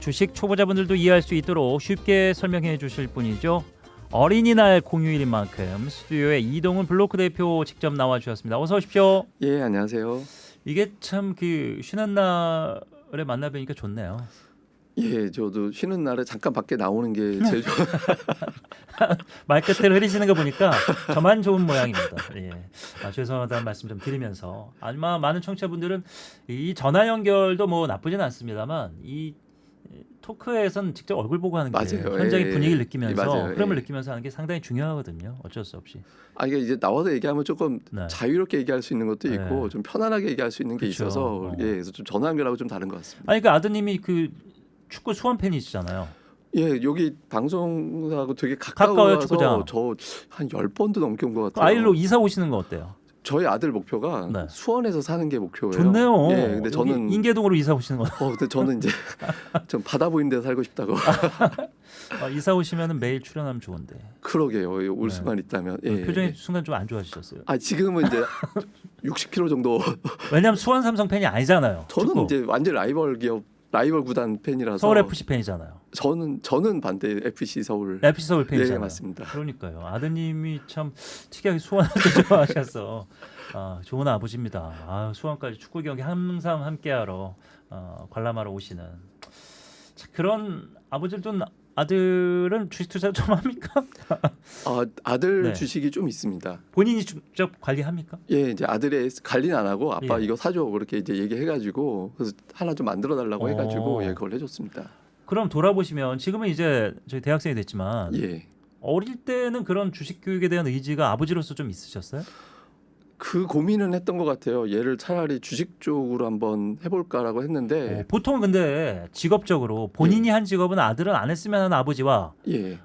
주식 초보자분들도 이해할 수 있도록 쉽게 설명해 주실 분이죠. 어린이날 공휴일인 만큼 스튜디오에 이동훈 블로크 대표 직접 나와 주셨습니다. 어서 오십시오. 예, 안녕하세요. 이게 참 그 쉬는 날에 만나 뵈니까 좋네요. 예, 저도 쉬는 날에 잠깐 밖에 나오는 게 제일 좋아요. 말끝을 흐리시는 거 보니까 저만 좋은 모양입니다. 예. 죄송하다는 말씀 좀 드리면서 아마 많은 청취자분들은 이 전화 연결도 뭐 나쁘진 않습니다만 이 토크에선 직접 얼굴 보고 하는 게 맞아요. 현장의 예, 분위기를 느끼면서 맞아요. 흐름을 예. 느끼면서 하는 게 상당히 중요하거든요. 어쩔 수 없이. 이게 이제 나와서 얘기하면 조금 네. 자유롭게 얘기할 수 있는 것도 네. 있고 좀 편안하게 얘기할 수 있는 게 그쵸. 있어서 예, 그래서 좀 전화 연결하고 좀 다른 것 같습니다. 아니 그 아드님이 그 축구 수원 팬이시잖아요. 예, 여기 방송하고 되게 가까워요, 가까워서 축구장. 저 한 10번도 넘게 온 것 같아요. 아이로 이사 오시는 거 어때요? 저희 아들 목표가 네. 수원에서 사는 게 목표예요. 좋네요. 예, 근데 저는 인계동으로 이사 오시는 거. 근데 저는 이제 좀 바다 보이는 데 살고 싶다고. 이사 오시면은 매일 출연하면 좋은데. 그러게요. 올 네. 수만 있다면. 예. 표정이 순간 좀 안 좋아지셨어요. 지금은 이제 60kg 정도. 왜냐면 수원 삼성 팬이 아니잖아요. 저는 축구. 이제 완전 라이벌 구단 팬이라서. 서울 FC 팬이잖아요. 저는 반대 FC 서울. FC 서울 팬이잖아요. 네, 맞습니다. 그러니까요. 아드님이 참 특이하게 수원을 좋아하셔서 좋은 아버지입니다. 수원까지 축구 경기 항상 함께하러 관람하러 오시는 그런 아버지도 아들은 주식 투자 좀 합니까? 아들 네. 주식이 좀 있습니다. 본인이 직접 관리합니까? 예, 이제 아들의 관리는 안 하고 아빠 예. 이거 사줘 그렇게 이제 얘기해가지고 그래서 하나 좀 만들어 달라고 해가지고 그걸 해줬습니다. 그럼 돌아보시면 지금은 이제 저희 대학생이 됐지만 예. 어릴 때는 그런 주식 교육에 대한 의지가 아버지로서 좀 있으셨어요? 그 고민은 했던 것 같아요. 얘를 차라리 주식 쪽으로 한번 해볼까라고 했는데 보통은 근데 직업적으로 본인이 한 직업은 아들은 안 했으면 하는 아버지와 예.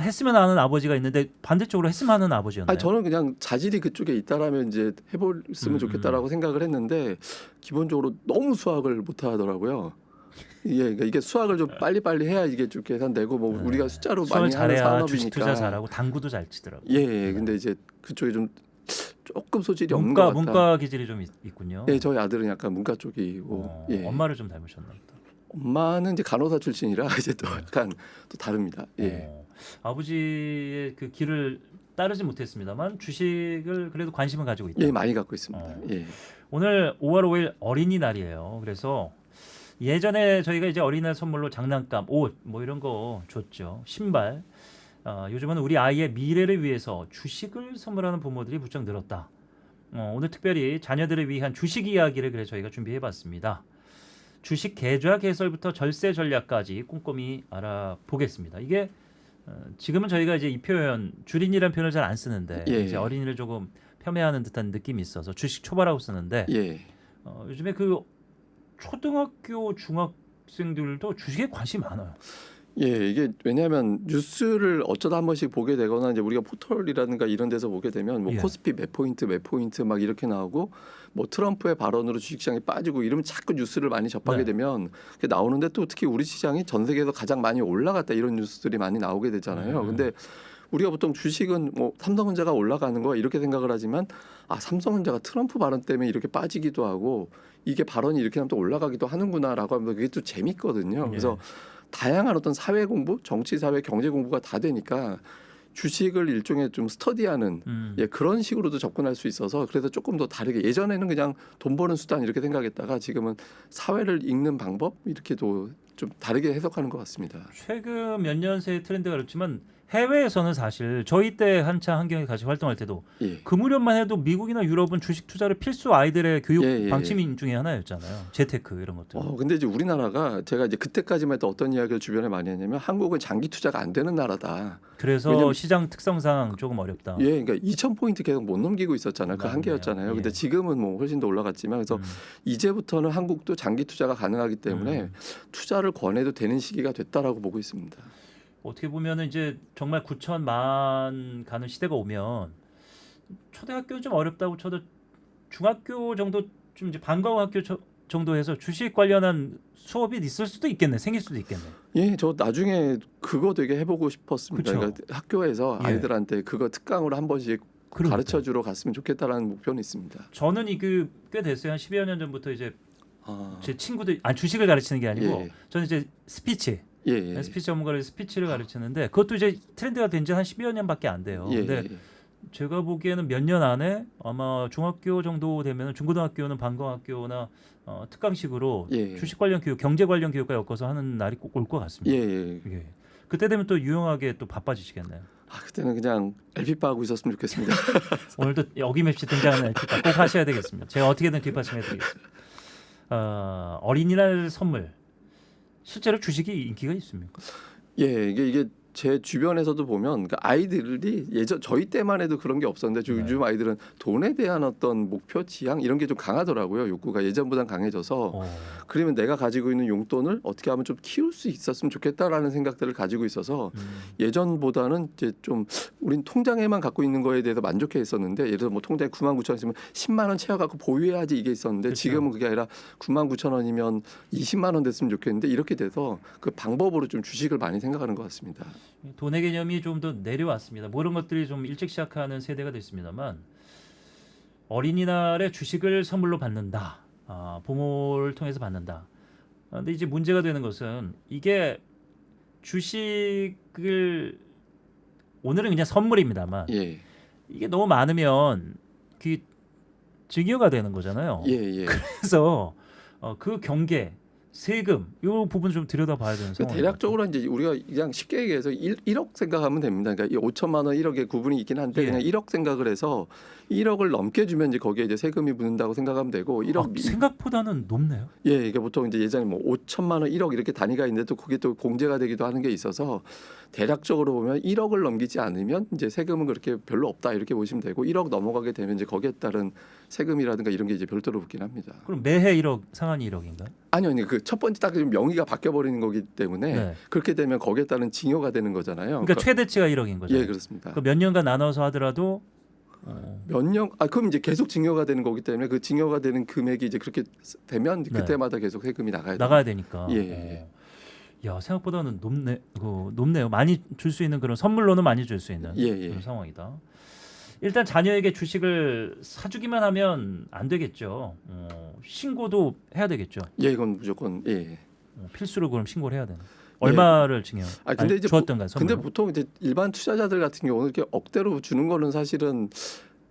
했으면 하는 아버지가 있는데 반대쪽으로 했으면 하는 아버지였나요? 저는 그냥 자질이 그쪽에 있다라면 이제 해봤으면 좋겠다라고 생각을 했는데 기본적으로 너무 수학을 못 하더라고요. 그러니까 이게 수학을 좀 빨리빨리 해야 이게 좀 계산되고 뭐 우리가 숫자로 수학을 많이 하는 잘해야 주식 산업이니까. 투자 잘하고 당구도 잘 치더라고요. 예, 근데 이제 그쪽에 좀 조금 소질이 없는 것 같다. 문과 기질이 좀 있군요. 예, 저희 아들은 약간 문과 쪽이고 예. 엄마를 좀 닮으셨나 보다. 엄마는 이제 간호사 출신이라 이제 또 약간 또 다릅니다. 예. 아버지의 그 길을 따르지 못했습니다만 주식을 그래도 관심을 가지고 있다. 예, 많이 갖고 있습니다. 예. 오늘 5월 5일 어린이날이에요. 그래서 예전에 저희가 이제 어린이날 선물로 장난감, 옷 뭐 이런 거 줬죠. 신발. 요즘은 우리 아이의 미래를 위해서 주식을 선물하는 부모들이 부쩍 늘었다. 오늘 특별히 자녀들을 위한 주식 이야기를 그래서 저희가 준비해봤습니다. 주식 계좌 개설부터 절세 전략까지 꼼꼼히 알아보겠습니다. 이게 지금은 저희가 이제 이 표현 줄임이라는 표현을 잘 안 쓰는데 예. 이제 어린이를 조금 폄훼하는 듯한 느낌이 있어서 주식 초보라고 쓰는데 예. 요즘에 그 초등학교 중학생들도 주식에 관심이 많아요. 예, 이게 왜냐하면 뉴스를 어쩌다 한 번씩 보게 되거나 이제 우리가 포털이라든가 이런 데서 보게 되면 뭐 예. 코스피 몇 포인트 막 이렇게 나오고 뭐 트럼프의 발언으로 주식시장이 빠지고 이러면 자꾸 뉴스를 많이 접하게 네. 되면 그게 나오는데 또 특히 우리 시장이 전 세계에서 가장 많이 올라갔다 이런 뉴스들이 많이 나오게 되잖아요. 근데 우리가 보통 주식은 뭐 삼성전자가 올라가는 거 이렇게 생각을 하지만 삼성전자가 트럼프 발언 때문에 이렇게 빠지기도 하고 이게 발언이 이렇게 하면 또 올라가기도 하는구나라고 하면 그게 또 재밌거든요. 그래서 다양한 어떤 사회 공부, 정치, 사회, 경제 공부가 다 되니까 주식을 일종의 좀 스터디하는 그런 식으로도 접근할 수 있어서 그래서 조금 더 다르게 예전에는 그냥 돈 버는 수단 이렇게 생각했다가 지금은 사회를 읽는 방법 이렇게도 좀 다르게 해석하는 것 같습니다. 최근 몇 년 새 트렌드가 그렇지만 해외에서는 사실 저희 때 한창 한경에 같이 활동할 때도 그 무렵만 해도 미국이나 유럽은 주식 투자를 필수 아이들의 교육 방침 중에 하나였잖아요. 재테크 이런 것들. 근데 이제 우리나라가 제가 이제 그때까지만 해도 어떤 이야기를 주변에 많이 했냐면 한국은 장기 투자가 안 되는 나라다. 그래서 왜냐면, 시장 특성상 조금 어렵다. 그러니까 2,000포인트 계속 못 넘기고 있었잖아요. 그 한계였잖아요. 근데 지금은 뭐 훨씬 더 올라갔지만 그래서 이제부터는 한국도 장기 투자가 가능하기 때문에 투자를 권해도 되는 시기가 됐다라고 보고 있습니다. 어떻게 보면은 이제 정말 9천만 가는 시대가 오면 초등학교 좀 어렵다고 쳐도 중학교 정도 좀 이제 방과후 학교 정도에서 주식 관련한 수업이 있을 수도 있겠네, 생길 수도 있겠네. 예, 저 나중에 그거 되게 해보고 싶었습니다. 그러니까 학교에서 아이들한테 그거 특강으로 한 번씩 가르쳐주러 갔으면 좋겠다라는 목표는 있습니다. 저는 꽤 됐어요. 한 10여 년 전부터 이제 제 친구들 주식을 가르치는 게 아니고 예. 저는 이제 스피치 예. 스피치 전문가를 스피치를 가르치는데 그것도 이제 트렌드가 된 지 한 10여 년밖에 안 돼요. 예. 근데 제가 보기에는 몇 년 안에 아마 중학교 정도 되면 중고등학교는 방과학교나 특강식으로 예. 주식 관련 교육, 경제 관련 교육과 엮어서 하는 날이 꼭 올 것 같습니다. 예. 예. 그때 되면 또 유용하게 또 바빠지시겠네요. 그때는 그냥 LP바 하고 있었으면 좋겠습니다. 오늘도 어김없이 등장하는 LP가 꼭 하셔야 되겠습니다. 제가 어떻게든 뒷받침해드리겠습니다. 어린이날 선물 실제로 주식이 인기가 있습니까? 예, 이게 제 주변에서도 보면 그 아이들이 예전 저희 때만 해도 그런 게 없었는데 요즘 아이들은 돈에 대한 어떤 목표 지향 이런 게 좀 강하더라고요. 욕구가 예전보단 강해져서 그러면 내가 가지고 있는 용돈을 어떻게 하면 좀 키울 수 있었으면 좋겠다라는 생각들을 가지고 있어서 예전보다는 이제 좀 우린 통장에만 갖고 있는 거에 대해서 만족해 있었는데 예를 들어 뭐 통장에 99,000원 있으면 10만 원 채워갖고 보유해야지 이게 있었는데 그렇죠. 지금은 그게 아니라 99,000원이면 20만 원 됐으면 좋겠는데 이렇게 돼서 그 방법으로 좀 주식을 많이 생각하는 것 같습니다. 돈의 개념이 좀 더 내려왔습니다. 모든 것들이 좀 일찍 시작하는 세대가 됐습니다만 어린이날에 주식을 선물로 받는다. 부모를 통해서 받는다. 근데 이제 문제가 되는 것은 이게 주식을 오늘은 그냥 선물입니다만 예. 이게 너무 많으면 그 증여가 되는 거잖아요. 예. 그래서 그 경계 세금 이 부분 좀 들여다봐야 되는 상황입니다. 대략적으로 이제 우리가 그냥 쉽게 얘기해서 1억 생각하면 됩니다. 그러니까 이 5천만 원 1억의 구분이 있긴 한데 그냥 1억 생각을 해서 1억을 넘게 주면 이제 거기에 이제 세금이 붙는다고 생각하면 되고 1억 생각보다는 높네요. 예, 이게 보통 이제 예전에 뭐 5천만 원, 1억 이렇게 단위가 있는데 또 그게 또 공제가 되기도 하는 게 있어서 대략적으로 보면 1억을 넘기지 않으면 이제 세금은 그렇게 별로 없다 이렇게 보시면 되고 1억 넘어가게 되면 이제 거기에 따른 세금이라든가 이런 게 이제 별도로 붙긴 합니다. 그럼 매해 1억 상한이 1억인가요? 아니요, 그 첫 번째 딱 명의가 바뀌어 버리는 거기 때문에 네. 그렇게 되면 거기에 따른 징여가 되는 거잖아요. 그러니까 최대치가 1억인 거죠. 예, 그렇습니다. 몇 년간 나눠서 하더라도 몇 년? 그럼 이제 계속 징여가 되는 거기 때문에 그 징여가 되는 금액이 이제 그렇게 되면 네. 그때마다 계속 세금이 나가야 되니까. 예. 야 생각보다는 높네요. 많이 줄 수 있는 그런 선물로는 많이 줄 수 있는 예. 그런 상황이다. 일단 자녀에게 주식을 사주기만 하면 안 되겠죠. 신고도 해야 되겠죠. 예, 이건 무조건 예. 필수로 그럼 신고를 해야 되는. 얼마를 징여? 근데 이제 주었던가 근데 보통 이제 일반 투자자들 같은 경우는 이렇게 억대로 주는 거는 사실은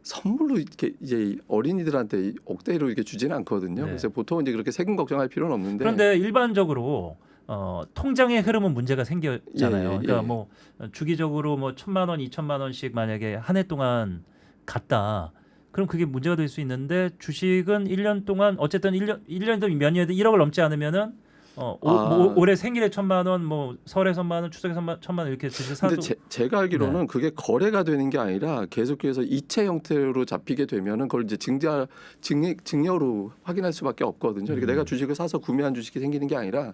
선물로 이렇게 이제 어린이들한테 억대로 이렇게 주지는 않거든요. 네. 그래서 보통 이제 그렇게 세금 걱정할 필요는 없는데. 그런데 일반적으로 통장의 흐름은 문제가 생겼잖아요. 그러니까 뭐 주기적으로 뭐 1,000만 원, 2,000만 원씩 만약에 한 해 동안 갔다. 그럼 그게 문제가 될 수 있는데 주식은 1년 동안 어쨌든 1년이든 몇 년이든 1억을 넘지 않으면은 올해 생일에 1,000만 원, 뭐 설에 1,000만 원, 추석에 1,000만 원 이렇게 주식 사도. 근데 제가 알기로는 그게 거래가 되는 게 아니라 계속해서 이체 형태로 잡히게 되면은 그걸 이제 증여로 확인할 수밖에 없거든요. 그러니까 내가 주식을 사서 구매한 주식이 생기는 게 아니라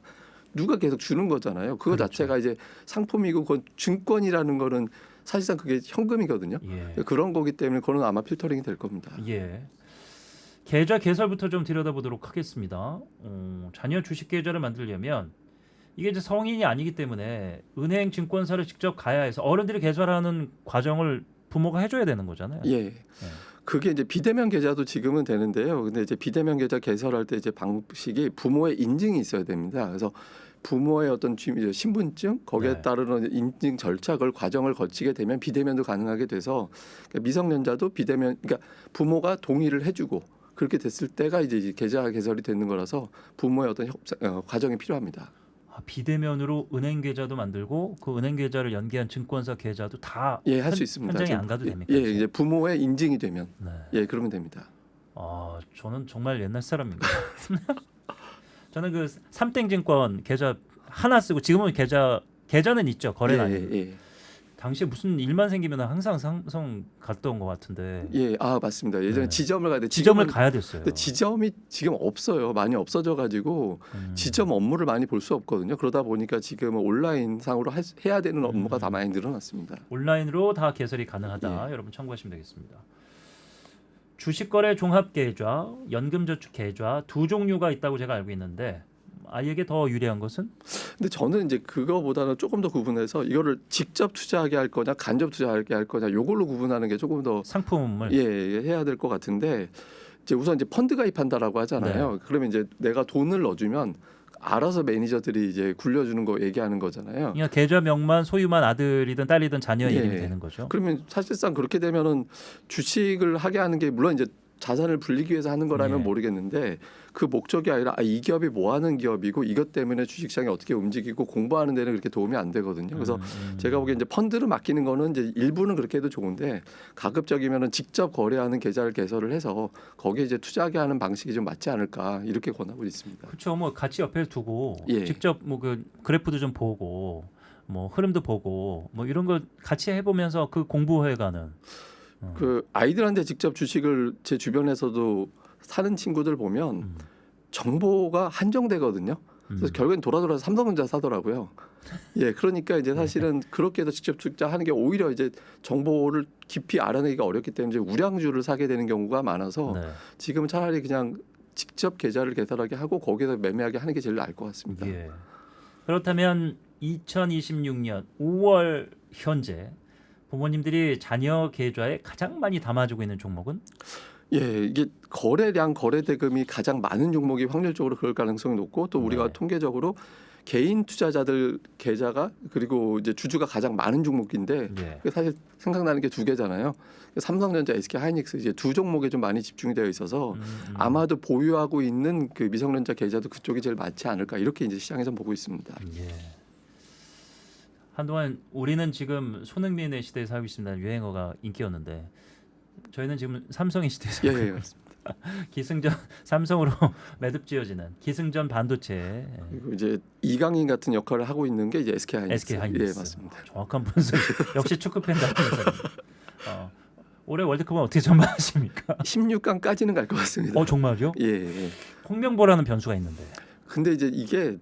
누가 계속 주는 거잖아요. 그거 그렇죠. 자체가 이제 상품이고 그건 증권이라는 거는 사실상 그게 현금이거든요. 예. 그런 거기 때문에 그거는 아마 필터링이 될 겁니다. 예. 계좌 개설부터 좀 들여다보도록 하겠습니다. 자녀 주식 계좌를 만들려면 이게 이제 성인이 아니기 때문에 은행, 증권사를 직접 가야 해서 어른들이 개설하는 과정을 부모가 해줘야 되는 거잖아요. 예. 그게 이제 비대면 계좌도 지금은 되는데요. 근데 이제 비대면 계좌 개설할 때 이제 방식이 부모의 인증이 있어야 됩니다. 그래서 부모의 어떤 신분증 거기에 따르는 인증 절차 그걸 과정을 거치게 되면 비대면도 가능하게 돼서 그러니까 미성년자도 비대면 그러니까 부모가 동의를 해주고 그렇게 됐을 때가 이제 계좌 개설이 되는 거라서 부모의 어떤 과정이 필요합니다. 비대면으로 은행 계좌도 만들고 그 은행 계좌를 연계한 증권사 계좌도 다 할 수 있습니다. 현장에 안 가도 됩니까? 예, 이제 부모의 인증이 되면 네. 그러면 됩니다. 저는 정말 옛날 사람입니다. 저는 그 삼땡증권 계좌 하나 쓰고 지금은 계좌는 있죠. 거래는 아니고. 당시에 무슨 일만 생기면 항상 삼성 갔던 것 같은데. 맞습니다. 예전에 지점을 가야 돼. 지점을 가야 됐어요. 근데 지점이 지금 없어요. 많이 없어져가지고 지점 업무를 많이 볼 수 없거든요. 그러다 보니까 지금은 온라인 상으로 해야 되는 업무가 다 많이 늘어났습니다. 온라인으로 다 개설이 가능하다. 여러분 참고하시면 되겠습니다. 주식거래 종합계좌, 연금저축계좌 두 종류가 있다고 제가 알고 있는데 아이에게 더 유리한 것은? 근데 저는 이제 그거보다는 조금 더 구분해서 이거를 직접 투자하게 할 거냐 간접 투자하게 할 거냐 요걸로 구분하는 게 조금 더 상품을 해야 될 것 같은데 이제 우선 이제 펀드 가입한다라고 하잖아요. 그러면 이제 내가 돈을 넣어주면 알아서 매니저들이 이제 굴려주는 거 얘기하는 거잖아요. 그러니까 계좌명만 소유만 아들이든 딸이든 자녀 예. 이름이 되는 거죠. 그러면 사실상 그렇게 되면은 주식을 하게 하는 게 물론 이제 자산을 불리기 위해서 하는 거라면 예. 모르겠는데 그 목적이 아니라 이 기업이 뭐 하는 기업이고 이것 때문에 주식시장이 어떻게 움직이고 공부하는 데는 그렇게 도움이 안 되거든요. 그래서 제가 보기엔 이제 펀드를 맡기는 거는 이제 일부는 그렇게 해도 좋은데 가급적이면은 직접 거래하는 계좌를 개설을 해서 거기에 이제 투자하게 하는 방식이 좀 맞지 않을까 이렇게 권하고 있습니다. 그렇죠. 뭐 같이 옆에 두고 예. 직접 뭐 그 그래프도 좀 보고 뭐 흐름도 보고 뭐 이런 거 같이 해보면서 그 공부해가는. 그 아이들한테 직접 주식을 제 주변에서도 사는 친구들 보면 정보가 한정되거든요. 그래서 결국엔 돌아서 삼성전자 사더라고요. 예, 그러니까 이제 사실은 그렇게 해서 직접 투자하는 게 오히려 이제 정보를 깊이 알아내기가 어렵기 때문에 이제 우량주를 사게 되는 경우가 많아서 네. 지금은 차라리 그냥 직접 계좌를 개설하게 하고 거기에서 매매하게 하는 게 제일 나을 것 같습니다. 예. 그렇다면 2026년 5월 현재 부모님들이 자녀 계좌에 가장 많이 담아주고 있는 종목은? 예, 이게 거래량, 거래 대금이 가장 많은 종목이 확률적으로 그럴 가능성이 높고 또 우리가 네. 통계적으로 개인 투자자들 계좌가 그리고 이제 주주가 가장 많은 종목인데 예. 사실 생각나는 게 두 개잖아요. 삼성전자, SK 하이닉스 이제 두 종목에 좀 많이 집중이 되어 있어서 아마도 보유하고 있는 그 미성년자 계좌도 그쪽이 제일 많지 않을까 이렇게 이제 시장에서 보고 있습니다. 예. 한동안 우리는 지금 손흥민의 시대에 살고 있습니다. 유행어가 인기였는데 저희는 지금 삼성의 시대에 예, 살고 예, 맞습니다. 기승전 삼성으로 매듭지어지는 기승전 반도체 그리고 이제 이강인 같은 역할을 하고 있는 게 이제 SK 하이닉스. SK 하이닉스. 예, 맞습니다. 정확한 분석. 역시 축구 팬답습니다. 올해 월드컵은 어떻게 전망하십니까? 16강까지는 갈 것 같습니다. 정말요? 예, 예. 홍명보라는 변수가 있는데. 근데 이제 이게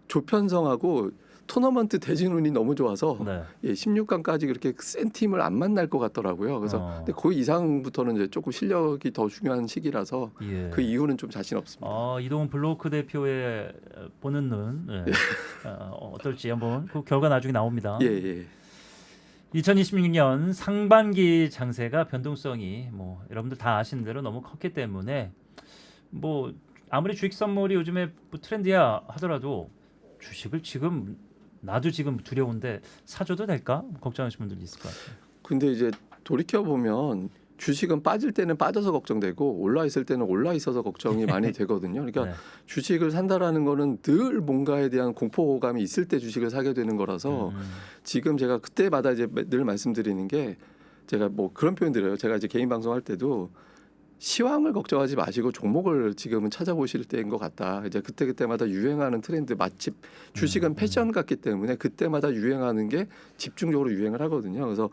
조편성하고 토너먼트 대진운이 너무 좋아서 네. 예, 16강까지 그렇게 센 팀을 안 만날 것 같더라고요. 그래서 근데 그 이상부터는 이제 조금 실력이 더 중요한 시기라서 예. 그 이유는 좀 자신 없습니다. 이동훈 블로크 대표의 보는 눈 어떨지 한번 그 결과 나중에 나옵니다. 예, 예. 2026년 상반기 장세가 변동성이 뭐 여러분들 다 아시는 대로 너무 컸기 때문에 뭐 아무리 주식 선물이 요즘에 뭐 트렌드야 하더라도 주식을 지금 나도 지금 두려운데 사줘도 될까 걱정하시는 분들이 있을 것 같아요. 근데 이제 돌이켜 보면 주식은 빠질 때는 빠져서 걱정되고 올라 있을 때는 올라 있어서 걱정이 많이 되거든요. 그러니까 네. 주식을 산다라는 거는 늘 뭔가에 대한 공포감이 있을 때 주식을 사게 되는 거라서 지금 제가 그때마다 이제 늘 말씀드리는 게 제가 뭐 그런 표현 드려요. 제가 이제 개인 방송할 때도 시황을 걱정하지 마시고 종목을 지금은 찾아보실 때인 것 같다. 이제 그때마다 유행하는 트렌드 마침 주식은 패션 같기 때문에 그때마다 유행하는 게 집중적으로 유행을 하거든요. 그래서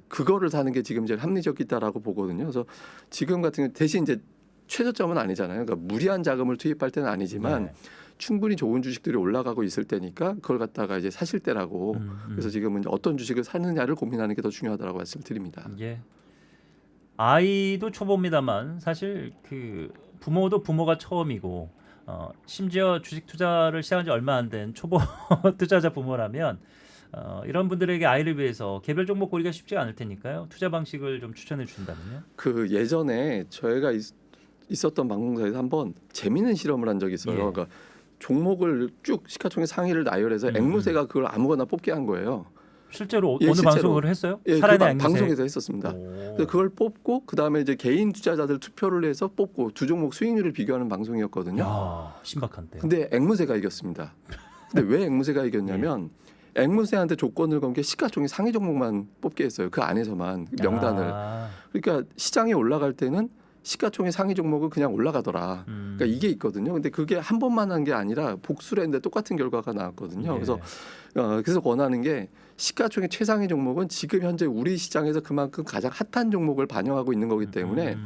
그거를 사는 게 지금 제일 합리적이다라고 보거든요. 그래서 지금 같은 경우 대신 이제 최저점은 아니잖아요. 그러니까 무리한 자금을 투입할 때는 아니지만 네. 충분히 좋은 주식들이 올라가고 있을 때니까 그걸 갖다가 이제 사실 때라고. 그래서 지금은 이제 어떤 주식을 사느냐를 고민하는 게 더 중요하다고 말씀드립니다. 예. 아이도 초보입니다만 사실 그 부모도 부모가 처음이고 심지어 주식 투자를 시작한 지 얼마 안 된 초보 투자자 부모라면 이런 분들에게 아이를 위해서 개별 종목 고르기가 쉽지 않을 테니까요. 투자 방식을 좀 추천해 주신다면요. 그 예전에 저희가 있었던 방송사에서 한번 재미있는 실험을 한 적이 있어요. 예. 그러니까 종목을 쭉 시가총액 상위를 나열해서 앵무새가 그걸 아무거나 뽑게 한 거예요. 실제로 예, 어느 실제로. 방송을 했어요? 예, 살아있는 앵무새. 방송에서 했었습니다. 그래서 그걸 뽑고 그 다음에 이제 개인 투자자들 투표를 해서 뽑고 두 종목 수익률을 비교하는 방송이었거든요. 야, 신박한데. 근데 앵무새가 이겼습니다. 근데 왜 앵무새가 이겼냐면 앵무새한테 조건을 건 게 시가총액 상위 종목만 뽑게 했어요. 그 안에서만 명단을. 그러니까 시장이 올라갈 때는 시가총액 상위 종목은 그냥 올라가더라. 그러니까 이게 있거든요. 근데 그게 한 번만 한 게 아니라 복수를 했는데 똑같은 결과가 나왔거든요. 예. 그래서 권하는 게 시가총액 최상위 종목은 지금 현재 우리 시장에서 그만큼 가장 핫한 종목을 반영하고 있는 거기 때문에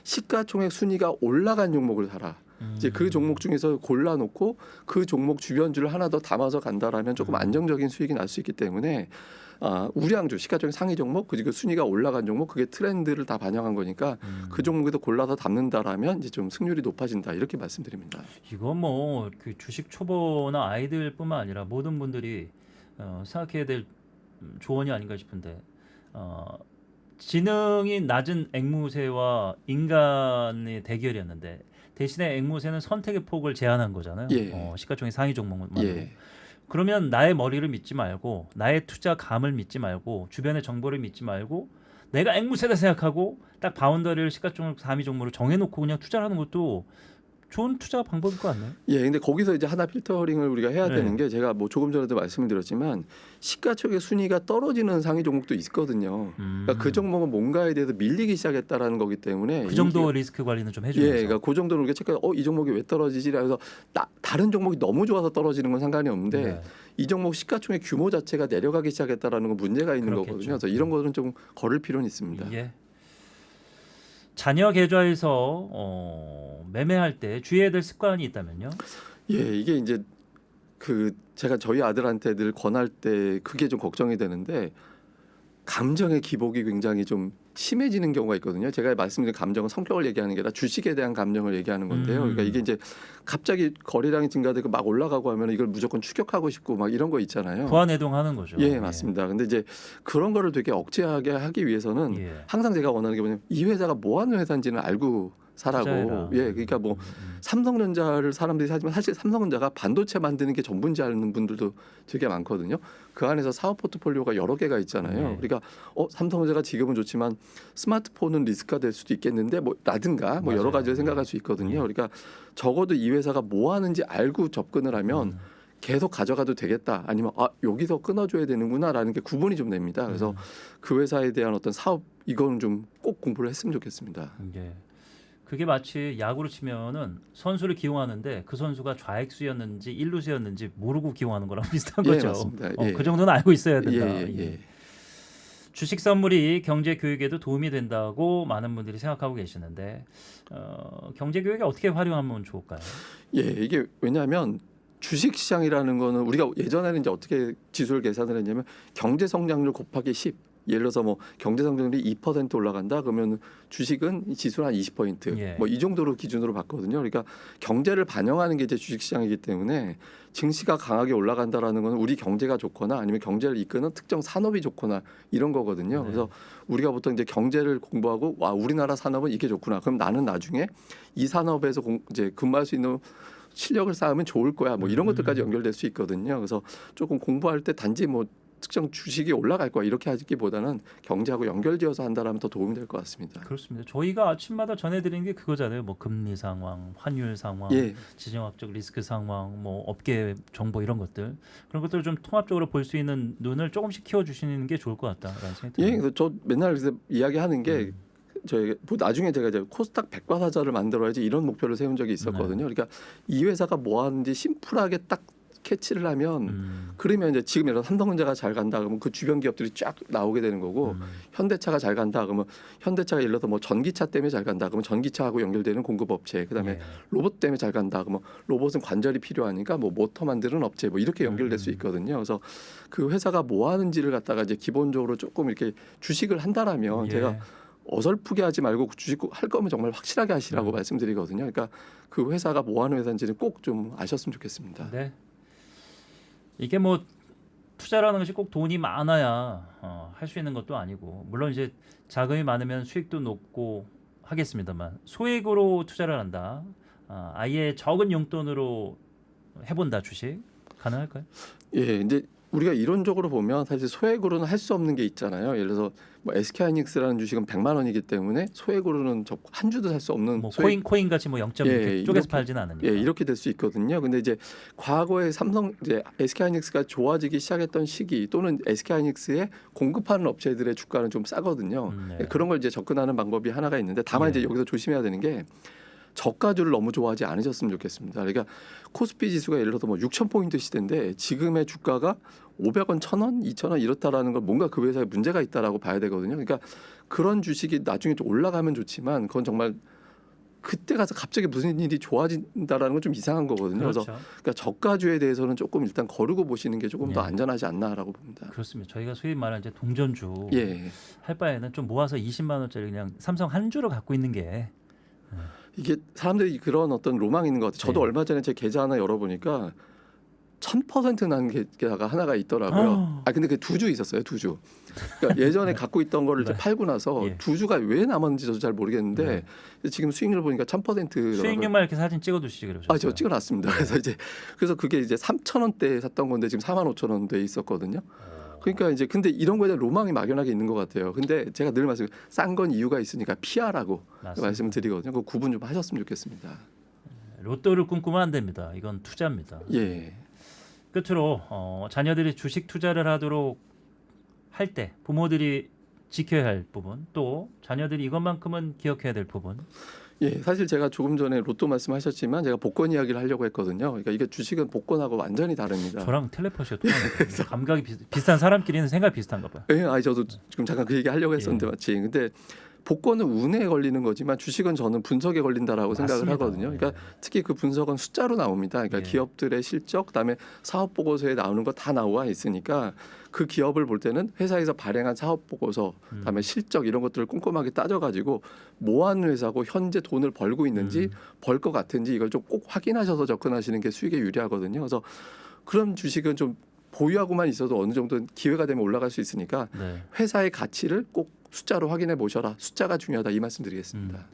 시가총액 순위가 올라간 종목을 사라. 이제 그 종목 중에서 골라놓고 그 종목 주변주를 하나 더 담아서 간다라면 조금 안정적인 수익이 날 수 있기 때문에 우량주 시가총액 상위 종목 그리고 순위가 올라간 종목 그게 트렌드를 다 반영한 거니까 그 종목에도 골라서 담는다라면 이제 좀 승률이 높아진다 이렇게 말씀드립니다. 이거 뭐 그 주식 초보나 아이들뿐만 아니라 모든 분들이 생각해야 될 조언이 아닌가 싶은데 지능이 낮은 앵무새와 인간의 대결이었는데 대신에 앵무새는 선택의 폭을 제한한 거잖아요. 예. 시가총액 상위 종목만으로. 예. 그러면 나의 머리를 믿지 말고 나의 투자 감을 믿지 말고 주변의 정보를 믿지 말고 내가 앵무새다 생각하고 딱 바운더리를 시가총액 상위 종목으로 정해놓고 그냥 투자를 하는 것도 좋은 투자 방법일 것 같네요. 예, 근데 거기서 이제 하나 필터링을 우리가 해야 네. 되는 게 제가 뭐 조금 전에도 말씀을 드렸지만 시가총액 순위가 떨어지는 상위 종목도 있거든요. 그러니까 그 종목은 뭔가에 대해서 밀리기 시작했다라는 거기 때문에 그 정도 리스크 관리는 좀 해주면서. 예, 그러니까 그 정도는 우리가 체크해서 이 종목이 왜 떨어지지라 해서 다른 종목이 너무 좋아서 떨어지는 건 상관이 없는데 네. 이 종목 시가총액 규모 자체가 내려가기 시작했다라는 건 문제가 있는 그렇겠죠. 거거든요. 그래서 이런 거는 좀 걸을 필요는 있습니다. 예. 자녀 계좌에서 매매할 때 주의해야 될 습관이 있다면요? 예, 이게 이제 그 제가 저희 아들한테 늘 권할 때 그게 좀 걱정이 되는데 감정의 기복이 굉장히 좀 심해지는 경우가 있거든요. 제가 말씀드린 감정은 성격을 얘기하는 게 아니라 주식에 대한 감정을 얘기하는 건데요. 그러니까 이게 이제 갑자기 거래량이 증가되고 막 올라가고 하면 이걸 무조건 추격하고 싶고 막 이런 거 있잖아요. 부안해동하는 거죠. 예, 맞습니다. 근데 이제 그런 거를 되게 억제하게 하기 위해서는 예. 항상 제가 원하는 게 뭐냐면 이 회사가 뭐 하는 회사인지는 알고 사라고. 투자해라. 예, 그러니까 뭐 삼성전자를 사람들이 사지만 사실 삼성전자가 반도체 만드는 게 전부인지 아는 분들도 되게 많거든요. 그 안에서 사업 포트폴리오가 여러 개가 있잖아요. 네. 그러니까 삼성전자가 지금은 좋지만 스마트폰은 리스크가 될 수도 있겠는데 뭐 라든가 뭐 여러 맞아요. 가지를 생각할 수 있거든요. 그러니까 적어도 이 회사가 뭐 하는지 알고 접근을 하면 계속 가져가도 되겠다. 아니면 여기서 끊어줘야 되는구나라는 게 구분이 좀 됩니다. 그래서 그 회사에 대한 어떤 사업 이거는 좀 꼭 공부를 했으면 좋겠습니다. 예. 그게 마치 야구로 치면은 선수를 기용하는데 그 선수가 좌익수였는지 일루수였는지 모르고 기용하는 거랑 비슷한 예, 거죠. 맞습니다. 예. 그 정도는 알고 있어야 된다. 예. 주식 선물이 경제 교육에도 도움이 된다고 많은 분들이 생각하고 계시는데 경제 교육에 어떻게 활용하면 좋을까요? 예, 이게 왜냐하면 주식 시장이라는 거는 우리가 예전에는 이제 어떻게 지수를 계산을 했냐면 경제 성장률 곱하기 10. 예를 들어서 뭐 경제 성장률이 2% 올라간다 그러면 주식은 지수는 한 20포인트 예. 뭐 이 정도로 기준으로 봤거든요. 그러니까 경제를 반영하는 게 이제 주식 시장이기 때문에 증시가 강하게 올라간다라는 건 우리 경제가 좋거나 아니면 경제를 이끄는 특정 산업이 좋거나 이런 거거든요. 네. 그래서 우리가 보통 이제 경제를 공부하고 와 우리나라 산업은 이게 좋구나. 그럼 나는 나중에 이 산업에서 이제 근무할 수 있는 실력을 쌓으면 좋을 거야. 뭐 이런 것들까지 연결될 수 있거든요. 그래서 조금 공부할 때 단지 뭐 특정 주식이 올라갈 거야 이렇게 하기보다는 경제하고 연결지어서 한다라면 더 도움이 될 것 같습니다. 그렇습니다. 저희가 아침마다 전해드리는 게 그거잖아요. 뭐 금리 상황, 환율 상황, 예, 지정학적 리스크 상황, 뭐 업계 정보 이런 것들 그런 것들을 좀 통합적으로 볼 수 있는 눈을 조금씩 키워주시는 게 좋을 것 같다라는 생각이 예. 듭니다. 그래서 저 맨날 그래서 이야기하는 게 저희 뭐 나중에 제가 이제 코스닥 백과사전을 만들어야지 이런 목표를 세운 적이 있었거든요. 그러니까 이 회사가 뭐 하는지 심플하게 딱 캐치를 하면 그러면 이제 지금 예를 들어 삼성전자가 잘 간다 그러면 그 주변 기업들이 쫙 나오게 되는 거고 현대차가 잘 간다 그러면 현대차가 예를 들어서 뭐 전기차 때문에 잘 간다 그러면 전기차하고 연결되는 공급 업체 그다음에 예. 로봇 때문에 잘 간다 그러면 로봇은 관절이 필요하니까 뭐 모터 만드는 업체 뭐 이렇게 연결될 수 있거든요. 그래서 그 회사가 뭐 하는지를 갖다가 이제 기본적으로 조금 이렇게 주식을 한다라면 예. 제가 어설프게 하지 말고 주식 할 거면 정말 확실하게 하시라고 말씀드리거든요. 그러니까 그 회사가 뭐 하는 회사인지는 꼭 좀 아셨으면 좋겠습니다. 네. 이게 뭐 투자라는 것이 꼭 돈이 많아야 할 수 있는 것도 아니고 물론 이제 자금이 많으면 수익도 높고 하겠습니다만 소액으로 투자를 한다. 아예 적은 용돈으로 해본다 주식 가능할까요? 예, 이제 우리가 이론적으로 보면 사실 소액으로는 할 수 없는 게 있잖아요. 예를 들어서 뭐 SK하이닉스라는 주식은 100만 원이기 때문에 소액으로는 한 주도 살 수 없는 뭐 소액, 코인 같이 뭐 0.1 예, 쪼개서 이렇게, 팔지는 않으니까. 예, 이렇게 될 수 있거든요. 근데 이제 과거에 이제 SK하이닉스가 좋아지기 시작했던 시기 또는 SK하이닉스에 공급하는 업체들의 주가는 좀 싸거든요. 네. 그런 걸 이제 접근하는 방법이 하나가 있는데 다만 이제 여기서 조심해야 되는 게 저가주를 너무 좋아하지 않으셨으면 좋겠습니다. 그러니까 코스피 지수가 예를 들어서 뭐 6,000포인트 시대인데 지금의 주가가 500원, 1,000원, 2,000원 이렇다라는 건 뭔가 그 회사에 문제가 있다라고 봐야 되거든요. 그러니까 그런 주식이 나중에 좀 올라가면 좋지만 그건 정말 그때 가서 갑자기 무슨 일이 좋아진다라는 건 좀 이상한 거거든요. 그렇죠. 그래서 그러니까 저가주에 대해서는 조금 일단 거르고 보시는 게 조금 더 예. 안전하지 않나라고 봅니다. 그렇습니다. 저희가 소위 말하는 이제 동전주 예. 할 바에는 좀 모아서 20만 원짜리 그냥 삼성 한 주를 갖고 있는 게 이게 사람들이 그런 어떤 로망이 있는 것 같아요. 저도 네. 얼마 전에 제 계좌 하나 열어보니까 1000% 난 게다가 하나가 있더라고요. 근데 그 두 주 있었어요. 두 주. 그러니까 예전에 갖고 있던 거를 이제 네. 팔고 나서 예. 두 주가 왜 남았는지 저도 잘 모르겠는데 지금 수익률 보니까 1000%. 수익률만 이렇게 사진 찍어두시지 그러셨어요. 저 찍어놨습니다. 그래서 그게 이제 3,000원대에 샀던 건데 지금 45,000원대에 있었거든요. 그러니까 이제 근데 이런 거에 대한 로망이 막연하게 있는 것 같아요. 근데 제가 늘 말씀 싼 건 이유가 있으니까 피하라고 맞습니다. 말씀을 드리거든요. 그 구분 좀 하셨으면 좋겠습니다. 로또를 꿈꾸면 안 됩니다. 이건 투자입니다. 예. 끝으로 자녀들이 주식 투자를 하도록 할 때 부모들이 지켜야 할 부분, 또 자녀들이 이것만큼은 기억해야 될 부분. 예, 사실 제가 조금 전에 로또 말씀하셨지만 제가 복권 이야기를 하려고 했거든요. 그러니까 이게 주식은 복권하고 완전히 다릅니다. 저랑 텔레파시가 통하는 감각이 비슷한 사람끼리는 생각 비슷한가 봐요. 예, 저도 지금 잠깐 그 얘기 하려고 했었는데 마침. 근데 복권은 운에 걸리는 거지만 주식은 저는 분석에 걸린다라고 생각을 맞습니다. 하거든요. 그러니까 특히 그 분석은 숫자로 나옵니다. 그러니까 예. 기업들의 실적, 그다음에 사업 보고서에 나오는 거 다 나와 있으니까 그 기업을 볼 때는 회사에서 발행한 사업 보고서, 그다음에 실적 이런 것들을 꼼꼼하게 따져가지고 뭐 하는 회사고 현재 돈을 벌고 있는지 벌 것 같은지 이걸 좀 꼭 확인하셔서 접근하시는 게 수익에 유리하거든요. 그래서 그런 주식은 좀 보유하고만 있어도 어느 정도 기회가 되면 올라갈 수 있으니까 네. 회사의 가치를 꼭 숫자로 확인해 보셔라. 숫자가 중요하다 이 말씀드리겠습니다.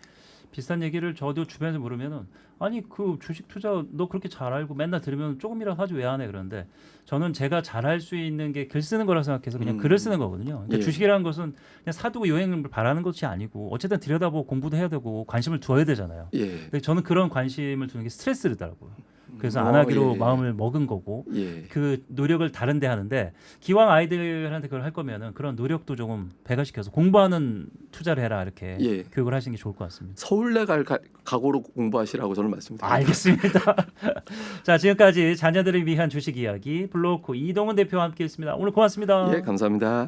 비슷한 얘기를 저도 주변에서 물으면은 아니 그 주식 투자 너 그렇게 잘 알고 맨날 들으면 조금이라도 하지 왜 안 해 그러는데 저는 제가 잘할 수 있는 게 글 쓰는 거라 생각해서 그냥 글을 쓰는 거거든요. 그러니까 예. 주식이라는 것은 그냥 사두고 여행을 바라는 것이 아니고 어쨌든 들여다보고 공부도 해야 되고 관심을 두어야 되잖아요. 예. 근데 저는 그런 관심을 두는 게 스트레스더라고요. 그래서 안 하기로 예. 마음을 먹은 거고 예. 그 노력을 다른 데 하는데 기왕 아이들한테 그걸 할 거면은 그런 노력도 조금 배가시켜서 공부하는 투자를 해라 이렇게 예. 교육을 하시는 게 좋을 것 같습니다. 서울대 갈 각오로 공부하시라고 저는 말씀드립니다. 알겠습니다. 자, 지금까지 자녀들을 위한 주식 이야기 블로코 이동훈 대표와 함께했습니다. 오늘 고맙습니다. 예, 감사합니다.